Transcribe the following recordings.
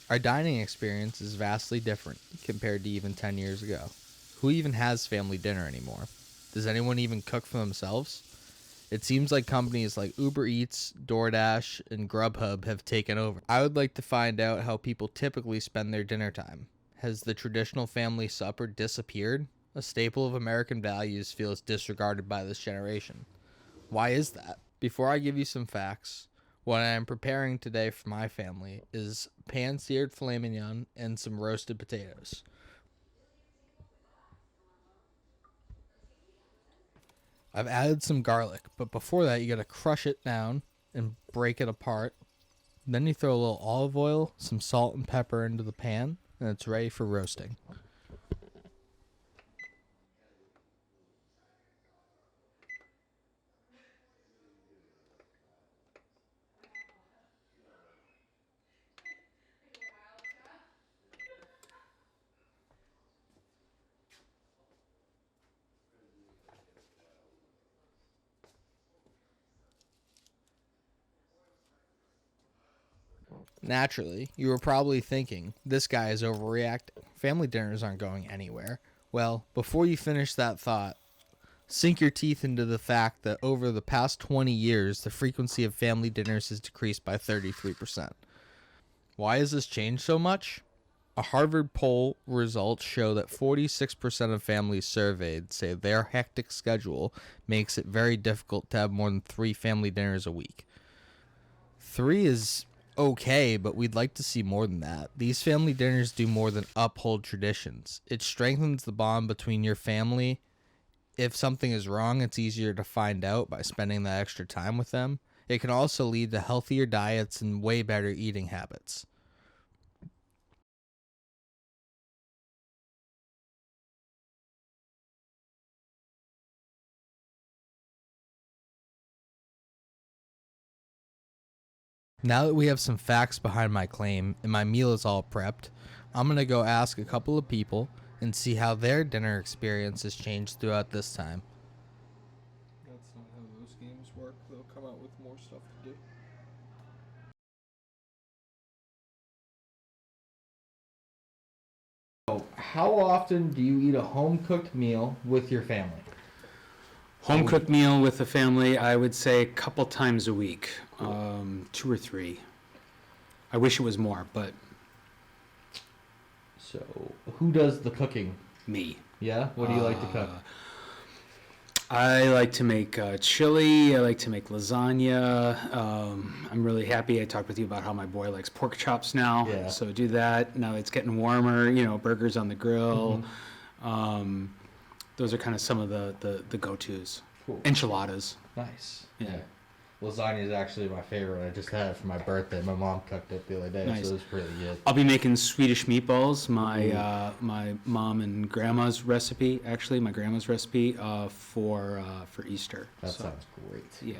Our dining experience is vastly different compared to even 10 years ago. Who even has family dinner anymore? Does anyone even cook for themselves? It seems like companies like Uber Eats, DoorDash, and Grubhub have taken over. I would like to find out how people typically spend their dinner time. Has the traditional family supper disappeared? A staple of American values feels disregarded by this generation. Why is that? Before I give you some facts, what I am preparing today for my family is pan-seared filet mignon and some roasted potatoes. I've added some garlic, but before that, you gotta crush it down and break it apart. Then you throw a little olive oil, some salt and pepper into the pan, and it's ready for roasting. Naturally, you were probably thinking, this guy is overreacting. Family dinners aren't going anywhere. Well, before you finish that thought, sink your teeth into the fact that over the past 20 years, the frequency of family dinners has decreased by 33%. Why has this changed so much? A Harvard poll results show that 46% of families surveyed say their hectic schedule makes it very difficult to have more than 3 family dinners a week. 3 is okay, but we'd like to see more than that. These family dinners do more than uphold traditions. It strengthens the bond between your family. If something is wrong, it's easier to find out by spending that extra time with them. It can also lead to healthier diets and way better eating habits. Now that we have some facts behind my claim and my meal is all prepped, I'm going to go ask a couple of people and see how their dinner experience has changed throughout this time. That's not how those games work. They'll come out with more stuff to do. So, how often do you eat a home cooked meal with your family? Home cooked meal with the family, I would say a couple times a week, 2 or 3. I wish it was more, but So, who does the cooking? me. Yeah? What do you like to cook? I like to make chili. I like to make lasagna. I'm really happy. I talked with you about how my boy likes pork chops now. Yeah. So do that. Now it's getting warmer. Burgers on the grill. Those are kind of some of the go-tos. Cool. Enchiladas. Nice. Yeah. Lasagna is actually my favorite. I just had it for my birthday. My mom cooked it the other day, Nice. so it was really good. I'll be making Swedish meatballs. My mom and grandma's recipe, actually, my grandma's recipe for Easter. That So, sounds great.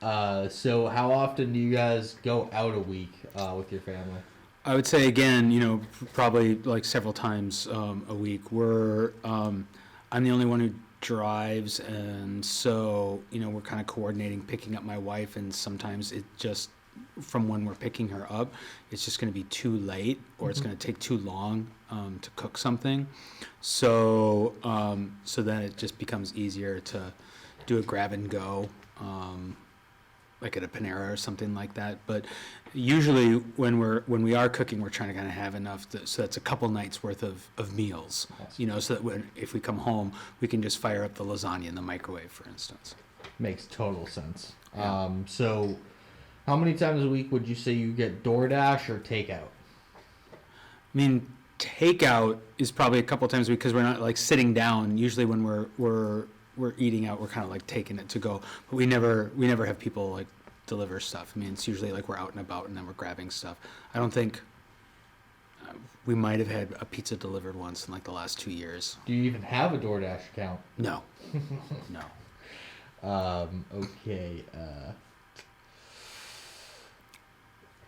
Yeah. So how often do you guys go out a week with your family? I would say again, probably like several times a week. I'm the only one who drives, and so we're kind of coordinating picking up my wife, and sometimes it just from when we're picking her up, it's just going to be too late, or it's going to take too long to cook something. So then it just becomes easier to do a grab and go. Like at a Panera or something like that. But usually when we are cooking, we're trying to kind of have enough so that's a couple nights worth of meals. So that if we come home, we can just fire up the lasagna in the microwave, for instance. Makes total sense. Yeah. So how many times a week would you say you get DoorDash or takeout? I mean, takeout is probably a couple times a week because we're not like sitting down. Usually when we're eating out, we're kind of like taking it to go, but we never have people like deliver stuff. I mean, it's usually like we're out and about and then we're grabbing stuff. I don't think we might have had a pizza delivered once in like the last 2 years. Do you even have a DoorDash account? No. No. Okay.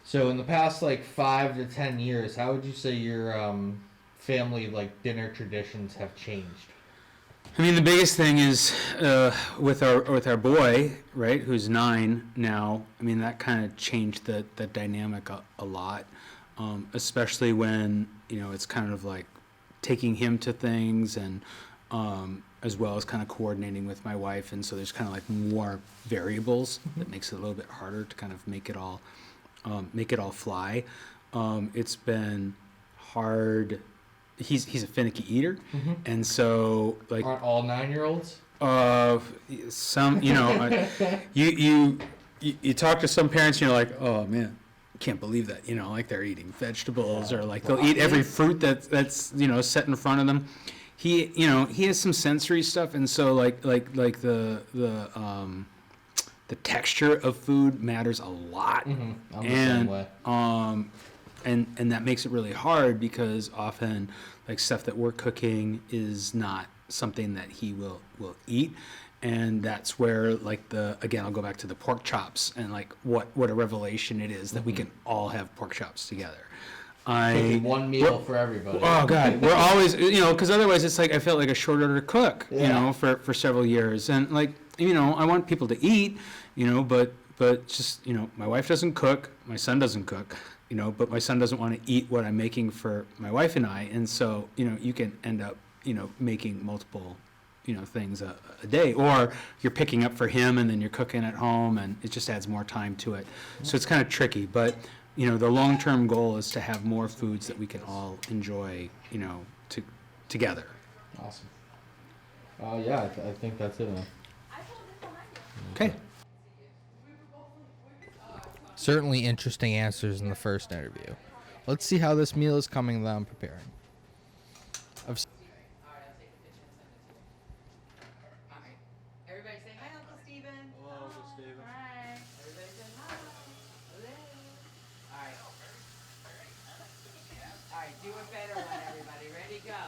So in the past like 5 to 10 years, how would you say your family like dinner traditions have changed? I mean, the biggest thing is with our boy, right, who's 9 now. I mean, that kind of changed the dynamic a lot. especially when, it's kind of like taking him to things and as well as kind of coordinating with my wife. And so there's kind of like more variables that makes it a little bit harder to kind of make it all fly. It's been hard. He's a finicky eater, and so like Aren't all 9-year-olds? Some, you talk to some parents, and you're like, oh man, can't believe that, like they're eating vegetables or like they'll eat every fruit that's set in front of them. He has some sensory stuff, and so like the texture of food matters a lot. I'm the same way. And that makes it really hard because often like stuff that we're cooking is not something that he will eat. And that's where like I'll go back to the pork chops and like what a revelation it is that we can all have pork chops together. Cooking one meal for everybody. Oh God, we're always, because otherwise it's like I felt like a short order cook, for several years. And like, I want people to eat, but just, my wife doesn't cook, my son doesn't cook, but my son doesn't want to eat what I'm making for my wife and I. And so, you can end up, making multiple, things a day, or you're picking up for him and then you're cooking at home, and it just adds more time to it. So it's kind of tricky, but the long-term goal is to have more foods that we can all enjoy, together. Awesome. Yeah, I think that's it. Okay. Certainly interesting answers in the first interview. Let's see how this meal is coming that I'm preparing. Everybody say hi, Uncle Steven. Hello, Uncle Steven. Hi. Everybody say hi. Hello. All right. All right, do a better one, everybody. Ready, go.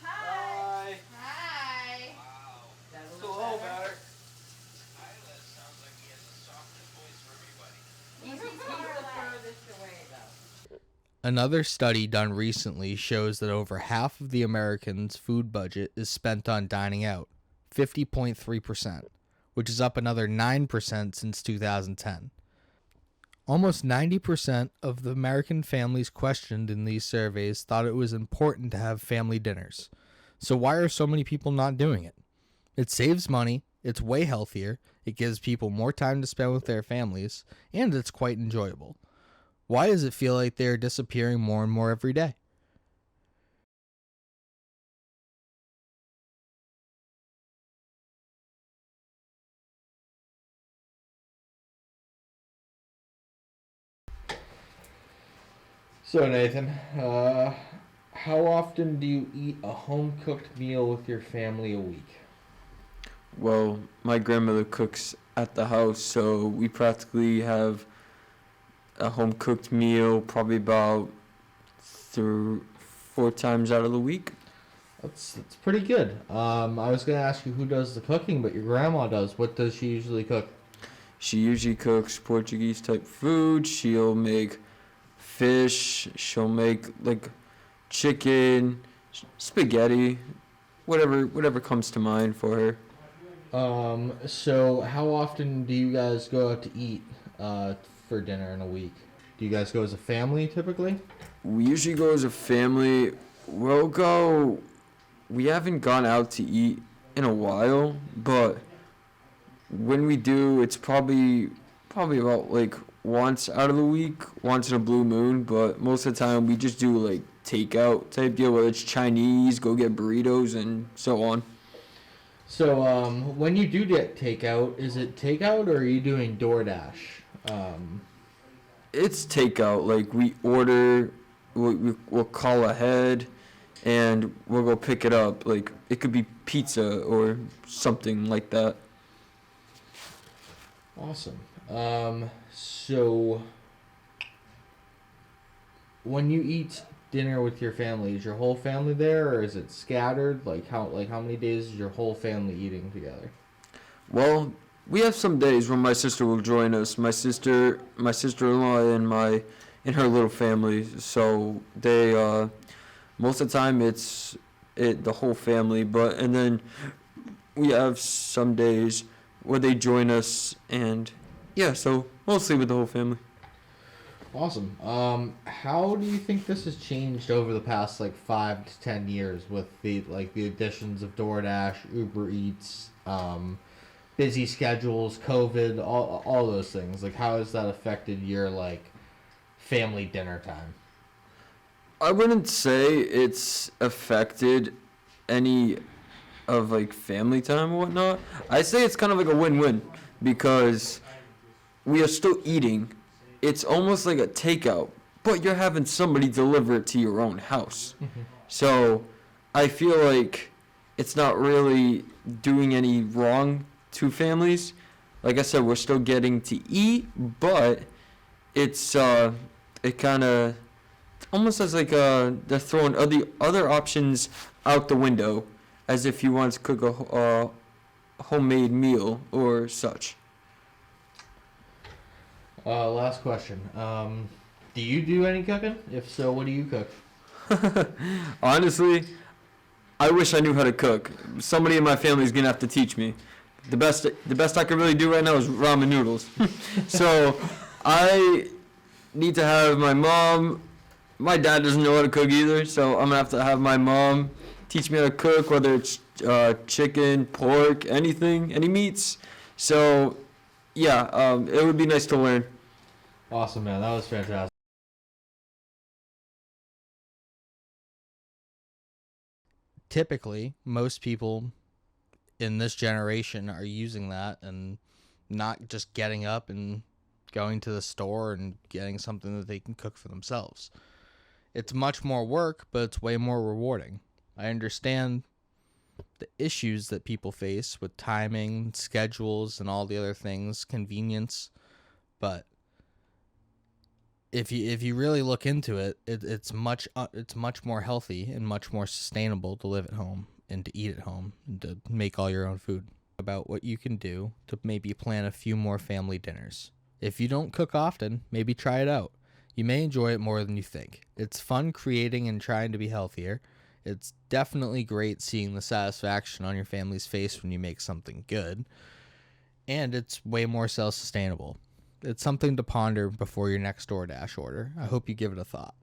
Hi. Hi. Wow. Hello, better. He's the furthest away, though. Another study done recently shows that over half of the Americans' food budget is spent on dining out, 50.3%, which is up another 9% since 2010. Almost 90% of the American families questioned in these surveys thought it was important to have family dinners. So why are so many people not doing it? It saves money, it's way healthier, it gives people more time to spend with their families, and it's quite enjoyable. Why does it feel like they're disappearing more and more every day? So Nathan, how often do you eat a home-cooked meal with your family a week? Well, my grandmother cooks at the house, so we practically have a home-cooked meal probably about 4 times out of the week. That's pretty good. I was gonna ask you who does the cooking, but your grandma does. What does she usually cook? She usually cooks Portuguese type food. She'll make fish. She'll make like chicken, spaghetti, whatever comes to mind for her. So how often do you guys go out to eat for dinner in a week? Do you guys go as a family typically? We usually go as a family. We haven't gone out to eat in a while, but when we do, it's probably about like once out of the week, once in a blue moon, but most of the time we just do like takeout type deal, whether it's Chinese, go get burritos and so on. So when you do get takeout, is it takeout or are you doing DoorDash? It's takeout. Like we order, we'll call ahead, and we'll go pick it up. Like it could be pizza or something like that. Awesome. So when you eat dinner with your family, is your whole family there or is it scattered? Like how many days is your whole family eating together? Well, we have some days when my sister will join us. My sister-in-law and her little family. So they most of the time it's the whole family, and then we have some days where they join us, and yeah, so mostly with the whole family. Awesome. How do you think this has changed over the past like 5 to 10 years with the additions of DoorDash, Uber Eats, busy schedules, COVID, all those things? Like, how has that affected your like family dinner time? I wouldn't say it's affected any of like family time or whatnot. I say it's kind of like a win-win because we are still eating. It's almost like a takeout, but you're having somebody deliver it to your own house. So I feel like it's not really doing any wrong to families. Like I said, we're still getting to eat, but it's it kind of almost as like they're throwing other options out the window, as if you want to cook a homemade meal or such. Last question. Do you do any cooking? If so, what do you cook? Honestly, I wish I knew how to cook. Somebody in my family is gonna have to teach me. The best I can really do right now is ramen noodles. So I need to have my mom. My dad doesn't know how to cook either, so I'm gonna have to have my mom teach me how to cook, whether it's chicken, pork, anything, any meats. So yeah, it would be nice to learn. Awesome, man. That was fantastic. Typically, most people in this generation are using that and not just getting up and going to the store and getting something that they can cook for themselves. It's much more work, but it's way more rewarding. I understand the issues that people face with timing, schedules, and all the other things, convenience, but if you really look into it, it's much more healthy and much more sustainable to live at home and to eat at home and to make all your own food. About what you can do to maybe plan a few more family dinners. If you don't cook often, maybe try it out. You may enjoy it more than you think. It's fun creating and trying to be healthier. It's definitely great seeing the satisfaction on your family's face when you make something good. And it's way more self-sustainable. It's something to ponder before your next DoorDash order. I hope you give it a thought.